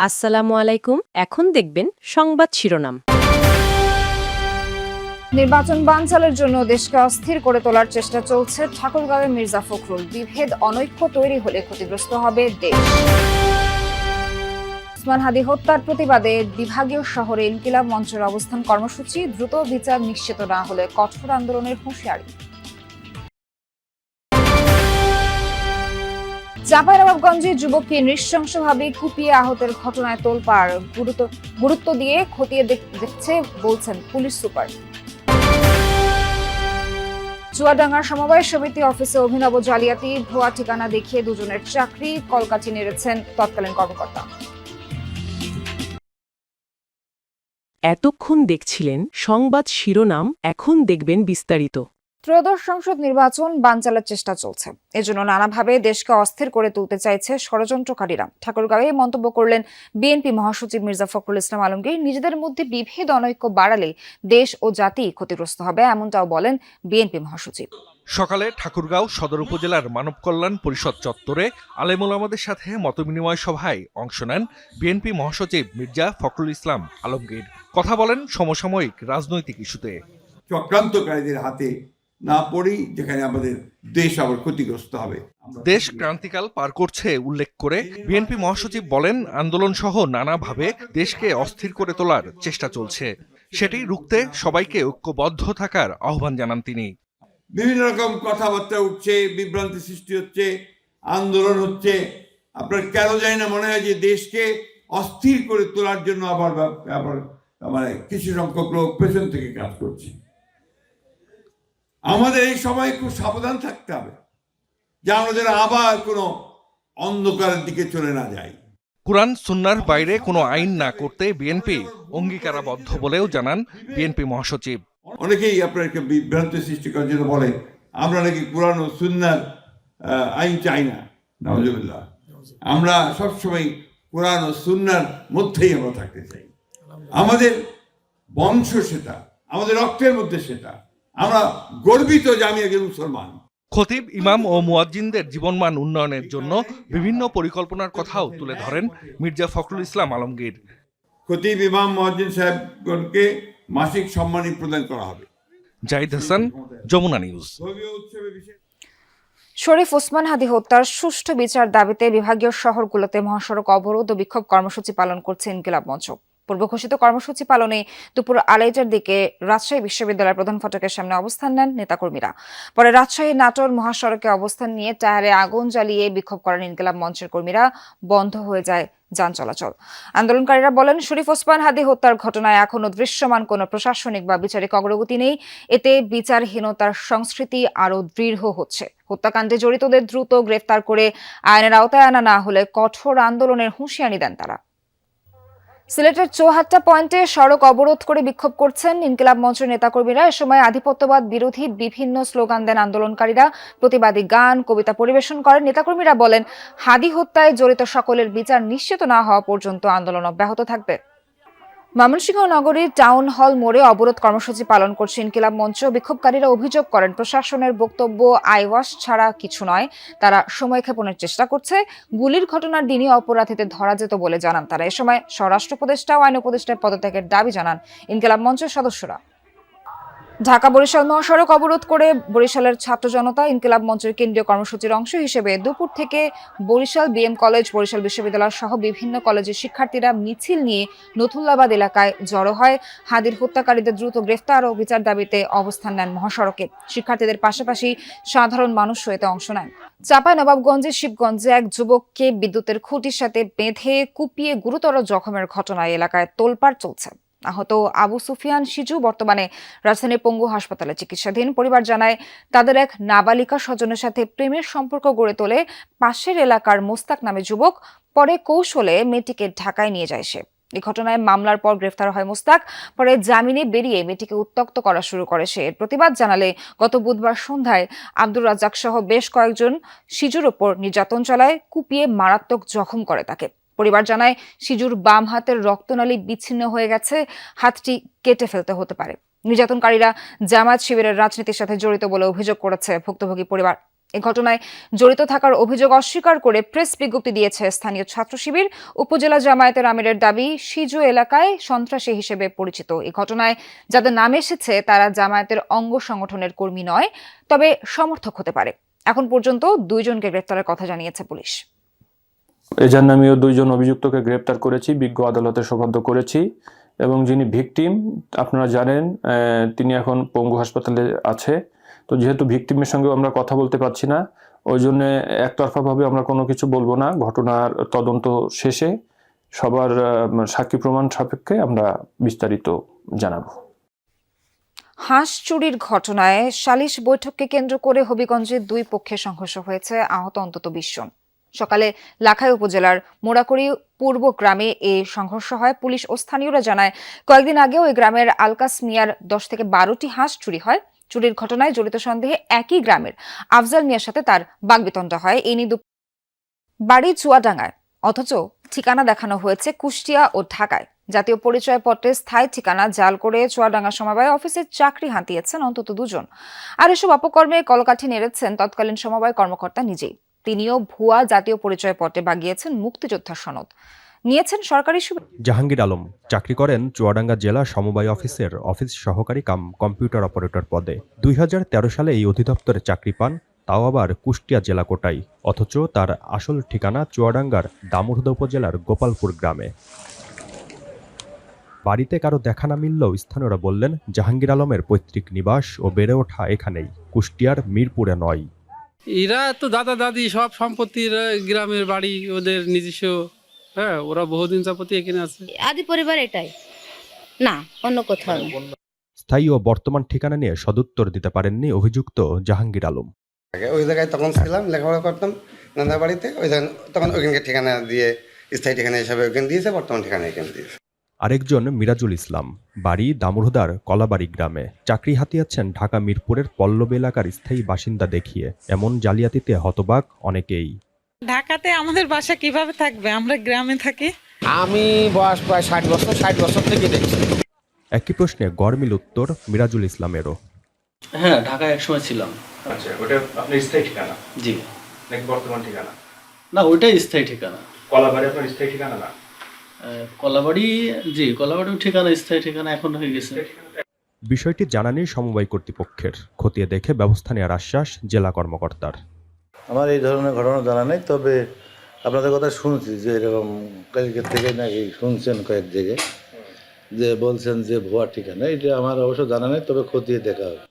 আসসালামু আলাইকুম। এখন দেখবেন সংবাদ শিরোনাম। নির্বাচন বানচালের জন্য দেশকে অস্থির করে তোলার চেষ্টা চলছে। ঠাকুরগাঁওয়ে মির্জা ফখরুল, বিভেদ অনৈক্য তৈরি হলে ক্ষতিগ্রস্ত হবে দেশ। ওসমান হাদী হত্যার প্রতিবাদে বিভাগীয় শহরে ইনকিলাব মঞ্চের অবস্থান কর্মসূচি, দ্রুত বিচার নিশ্চিত না হলে কঠোর আন্দোলনের হুঁশিয়ারি। চাঁপাইনবাবগঞ্জে যুবককে নৃশংসভাবে কুপিয়ে আহতের ঘটনায় তোলপাড়, গুরুত্ব দিয়ে খতিয়ে দেখছে বলছেন পুলিশ সুপার। চুয়াডাঙ্গার সমবায় সমিতি অফিসে অভিনব জালিয়াতি, ভুয়া ঠিকানা দেখিয়ে দুজনের চাকরি কলকাঠি নেড়েছেন তৎকালীন কর্মকর্তা। এতক্ষণ দেখছিলেন সংবাদ শিরোনাম, এখন দেখবেন বিস্তারিত। ত্রয়োদশ সংসদ নির্বাচন বানচালের চেষ্টা চলছে। এজন্য নানাভাবে দেশকে অস্থির করে তুলতে চাইছে ষড়যন্ত্রকারীরা। ঠাকুরগাঁওয়ে মন্তব্য করলেন বিএনপি মহাসচিব মির্জা ফখরুল ইসলাম আলমগীর। নিজেদের মধ্যে বিভেদ অনৈক্য বাড়ালে দেশ ও জাতি ক্ষতিগ্রস্ত হবে, এমনটাও বলেন বিএনপি মহাসচিব। সকালে ঠাকুরগাঁও সদর উপজেলার মানব কল্যাণ পরিষদ চত্বরে আলেমুলামাদের সাথে মতবিনিময় সভায় অংশ নেন বিএনপি মহাসচিব মির্জা ফখরুল ইসলাম আলমগীর। কথা বলেন সমসাময়িক রাজনৈতিক ইস্যুতে। চক্রান্তকারীদের হাতে না পড়ি, যেখানে আমাদের দেশ আবার ক্ষতিগ্রস্ত হবে। দেশ ক্রান্তিকাল পার করছে উল্লেখ করে বিএনপি মহাসচিব বলেন, আন্দোলন সহ নানাভাবে দেশকে অস্থির করে তোলার চেষ্টা চলছে। সেটি রুখতে সবাইকে ঐক্যবদ্ধ থাকার আহ্বান জানান তিনি। বিভিন্ন রকম কথাবার্তা উঠছে, বিভ্রান্তি সৃষ্টি হচ্ছে, আন্দোলন হচ্ছে। আপনার কেন জানি না মনে হয় যে দেশকে অস্থির করে তোলার জন্য আবার মানে কিছু সংখ্যক লোক পেছন থেকে কাজ করছে। আমাদের এই সময় খুব সাবধান থাকতে হবে, যে আমরা যেন আবার কোনো অন্ধকারের দিকে চলে না যাই। কুরআন সুন্নাহর বাইরে কোনো আইন না করতে বিএনপি অঙ্গীকারাবদ্ধ বলেও জানান বিএনপি মহাসচিব। অনেকেই আপনাকে বিভ্রান্তি সৃষ্টি করার জন্য বলে আমরা নাকি কুরআন ও সুন্নাহর আইন চাই না। নাউজুবিল্লাহ। আমরা সবসময় কুরআন ও সুন্নাহর মধ্যেই আমরা থাকতে চাই। আমাদের বংশ সেটা, আমাদের রক্তের মধ্যে সেটা। আমরা গর্বিত যে আমি একজন মুসলমান। খতিব, ইমাম ও মুয়াজ্জিনদের জীবনমান উন্নয়নের জন্য বিভিন্ন পরিকল্পনার কথাও তুলে ধরেন মির্জা ফখরুল ইসলাম আলমগীর। খতিব, ইমাম, মুয়াজ্জিন সাহেবগণকে মাসিক সম্মানী প্রদান করা হবে। জাহিদ হাসান, যমুনা নিউজ। শরীফ ওসমান হাদী হত্যার সুষ্ঠু বিচার দাবিতে বিভাগীয় শহরগুলোতে মহাসড়ক অবরোধ ও বিক্ষোভ কর্মসূচি পালন করছে ইনকিলাব মঞ্চ। পূর্ব ঘোষিত কর্মসূচি পালনে দুপুর 2:30টার দিকে রাজশাহী বিশ্ববিদ্যালয়ের প্রধান ফটকের সামনে অবস্থান নেন নেতাকর্মীরা। পরে রাজশাহী নাটোর মহাসড়কে অবস্থান নিয়ে টায়ারে আগুন জ্বালিয়ে বিক্ষোভ করেন ইনকিলাব মঞ্চের কর্মীরা। বন্ধ হয়ে যায় যান চলাচল। আন্দোলনকারীরা বলেন, শরীফ ওসমান হাদী হত্যার ঘটনায় এখনো দৃশ্যমান কোনো প্রশাসনিক বা বিচারিক অগ্রগতি নেই। এতে বিচারহীনতার সংস্কৃতি আরও দৃঢ় হচ্ছে। হত্যাকাণ্ডে জড়িতদের দ্রুত গ্রেফতার করে আইনের আওতায় আনা না হলে কঠোর আন্দোলনের হুঁশিয়ারি দেন তারা। সিলেটের চৌহাট্টা পয়েন্টে সড়ক অবরোধ করে বিক্ষোভ করছেন ইনকিলাব মঞ্চের নেতাকর্মীরা। এ সময় আধিপত্যবাদ বিরোধী বিভিন্ন স্লোগান দেন আন্দোলনকারীরা। প্রতিবাদী গান, কবিতা পরিবেশন করেন। নেতাকর্মীরা বলেন, হাদী হত্যায় জড়িত সকলের বিচার নিশ্চিত না হওয়া পর্যন্ত আন্দোলন অব্যাহত থাকবে। ময়মনসিংহ নগরীর টাউন হল মোড়ে অবরোধ কর্মসূচি পালন করছে ইনকিলাব মঞ্চ। বিক্ষোভকারীরা অভিযোগ করেন, প্রশাসনের বক্তব্য আইওয়াশ ছাড়া কিছু নয়। তারা সময়ক্ষেপণের চেষ্টা করছে। গুলির ঘটনার দিনই অপরাধীদের ধরা যেত বলে জানান তারা। এ সময় স্বরাষ্ট্র উপদেষ্টা ও আইন উপদেষ্টার পদত্যাগের দাবি জানান ইনকিলাব মঞ্চের সদস্যরা। ঢাকা বরিশাল মহাসড়ক অবরোধ করে বরিশালের ছাত্র জনতা ইনকিলাব মঞ্চের কেন্দ্রীয় কর্মসূচির অংশ হিসেবে দুপুর থেকে বরিশাল বিএম কলেজ, বরিশাল বিশ্ববিদ্যালয় সহ বিভিন্ন কলেজের শিক্ষার্থীরা মিছিল নিয়ে নথুল্লাবাদ এলাকায় জড়ো হয়। হাদীর হত্যাকারীদের দ্রুত গ্রেফতার ও বিচার দাবিতে অবস্থান নেন মহাসড়কে। শিক্ষার্থীদের পাশাপাশি সাধারণ মানুষও এতে অংশ নেন। চাঁপাইনবাবগঞ্জের শিবগঞ্জে এক যুবককে বিদ্যুতের খুঁটির সাথে বেঁধে কুপিয়ে গুরুতর জখমের ঘটনায় এলাকায় তোলপাড় চলছে। আহত আবু সুফিয়ান সিজু বর্তমানে রাজধানীর পঙ্গু হাসপাতালে চিকিৎসাধীন। পরিবার জানায়, তাদের এক নাবালিকা স্বজনের সাথে প্রেমের সম্পর্ক গড়ে তোলে পাশের এলাকার মোস্তাক নামে যুবক। পরে কৌশলে মেয়েটিকে ঢাকায় নিয়ে যায় সে। এই ঘটনায় মামলার পর গ্রেফতার হয় মোস্তাক। পরে জামিনে বেরিয়ে মেয়েটিকে উত্ত্যক্ত করা শুরু করে সে। এর প্রতিবাদ জানালে গত বুধবার সন্ধ্যায় আব্দুর রাজ্জাক সহ বেশ কয়েকজন সিজুর ওপর নির্যাতন চালায়, কুপিয়ে মারাত্মক জখম করে তাকে। পরিবার জানায়, সিজুর বাম হাতের রক্তনালী বিচ্ছিন্ন হয়ে গেছে, হাতটি কেটে ফেলতে হতে পারে। নির্যাতনকারীরা জামায়াত শিবিরের রাজনীতির সাথে জড়িত বলে অভিযোগ করেছে ভুক্তভোগী পরিবার। এ ঘটনায় জড়িত থাকার অভিযোগ অস্বীকার করে প্রেস বিজ্ঞপ্তি দিয়েছে স্থানীয় ছাত্র শিবির। উপজেলা জামায়াতের আমিরের দাবি, সিজু এলাকায় সন্ত্রাসী হিসেবে পরিচিত। এ ঘটনায় যাদের নাম এসেছে তারা জামায়াতের অঙ্গ সংগঠনের কর্মী নয়, তবে সমর্থক হতে পারে। এখন পর্যন্ত 2 জনকে গ্রেফতারের কথা জানিয়েছে পুলিশ। এজার নামীয় 2 জন অভিযুক্তকে গ্রেপ্তার করেছি, বিজ্ঞ আদালতে সোপর্দ করেছি এবং যিনি ভিকটিম আপনারা জানেন তিনি এখন পঙ্গু হাসপাতালে আছে। তো যেহেতু ভিকটিমের সঙ্গে আমরা কথা বলতে পারছি না, ওই জন্য একতরফাভাবে আমরা কোনো কিছু বলবো না। ঘটনার তদন্ত শেষে সবার সাক্ষী প্রমাণ সাপেক্ষে আমরা বিস্তারিত জানাবো। হাঁস চুরির ঘটনায় সালিশ বৈঠককে কেন্দ্র করে হবিগঞ্জে 2 পক্ষের সংঘর্ষ হয়েছে, আহত অন্তত 20 জন। সকালে লাখাই উপজেলার মোড়াকুড়ি পূর্ব গ্রামে এই সংঘর্ষ হয়। পুলিশ ও স্থানীয়রা জানায়, কয়েকদিন আগেও ওই গ্রামের আলকাস মিয়ার 10 থেকে 12টি হাঁস চুরি হয়। চুরির ঘটনায় জড়িত সন্দেহে একই গ্রামের আফজাল মিয়ার সাথে তার বাগবিতণ্ডা হয়। এই নিয়ে বাড়ি চুয়াডাঙ্গায়, অথচ ঠিকানা দেখানো হয়েছে কুষ্টিয়া ও ঢাকায়। জাতীয় পরিচয়পত্রের স্থায়ী ঠিকানা জাল করে চুয়াডাঙ্গা সমবায় অফিসে চাকরি হাতিয়েছেন অন্তত 2 জন। আর এসব অপকর্মে কলকাঠি নেড়েছেন তৎকালীন সমবায় কর্মকর্তা নিজেই। তিনিও ভুয়া জাতীয় পরিচয়পত্রে বাগিয়েছেন মুক্তিযোদ্ধার সনদ, নিয়েছেন সরকারি সুবিধা। জাহাঙ্গীর আলম চাকরি করেন চুয়াডাঙ্গা জেলা সমবায় অফিসের অফিস সহকারী কাম কম্পিউটার অপারেটর পদে। 2013 সালে এই অধিদপ্তরে চাকরি পান, তাও আবার কুষ্টিয়া জেলা কোটায়। অথচ তার আসল ঠিকানা চুয়াডাঙ্গার দামুড়হুদা উপজেলার গোপালপুর গ্রামে। বাড়িতে কারো দেখা না মিললেও স্থানীয়রা বললেন, জাহাঙ্গীর আলমের পৈতৃক নিবাস ও বেড়ে ওঠা এখানেই, কুষ্টিয়ার মিরপুরে নয়। এরা তো দাদা দাদি সব সম্পত্তির গ্রামের বাড়ি ওদের নিজস্ব। হ্যাঁ, ওরা বহুদিন যাবতীয় এখানে আছে। আদি পরিবার এটাই, না অন্য কোথাও না। স্থায়ী ও বর্তমান ঠিকানা নিয়ে সদুত্তর দিতে পারেননি অভিযুক্ত জাহাঙ্গীর আলম। ওই জায়গায় তখন ছিলাম, লেখাপড়া করতাম নানার বাড়িতে। তখন ওইখানকে ঠিকানা দিয়ে স্থায়ী ঠিকানা হিসাবে ওইখানে দিয়েছে, বর্তমান ঠিকানা এখানে দিয়েছে। আরেকজন মিরাজুল ইসলাম, বাড়ি দামুড়হুদার কলাবাড়ি গ্রামে। চাকরি হাতিয়েছেন ঢাকা মিরপুরের পল্লব এলাকার স্থায়ী বাসিন্দা দেখিয়ে। এমন জালিয়াতিতে হতবাক অনেকেই। ঢাকাতে আমাদের বাসা কিভাবে থাকবে, আমরা গ্রামে থাকি। আমি বয়স প্রায় 60 বছর থেকে দেখছি। একই প্রশ্নে গরমিল উত্তর মিরাজুল ইসলামেরও। হ্যাঁ, ঢাকায় একসময় ছিলাম। আচ্ছা, ওটা আপনার স্থায়ী ঠিকানা? জি। নাকি বর্তমান ঠিকানা? না, ওইটাই স্থায়ী ঠিকানা। কলাবাড়ি আপনার স্থায়ী ঠিকানা না? কলাবাড়ি, জি, কলাবাড়ির ঠিকানা স্থায়ী ঠিকানা এখন হয়ে গেছে। বিষয়টি জানা নেই সমবায় কর্তৃপক্ষের। খতিয়ে দেখে ব্যবস্থা নেওয়ার আশ্বাস জেলা কর্মকর্তার। আমার এই ধরনের ঘটনা জানা নেই, তবে আপনাদের কথা শুনছি যে এরকম কালকে থেকে নাকি শুনছেন কয়েক জায়গায় যে বলছেন যে ভুয়া ঠিকানা। এটা আমার অবশ্য জানা নেই, তবে খতিয়ে দেখা হবে।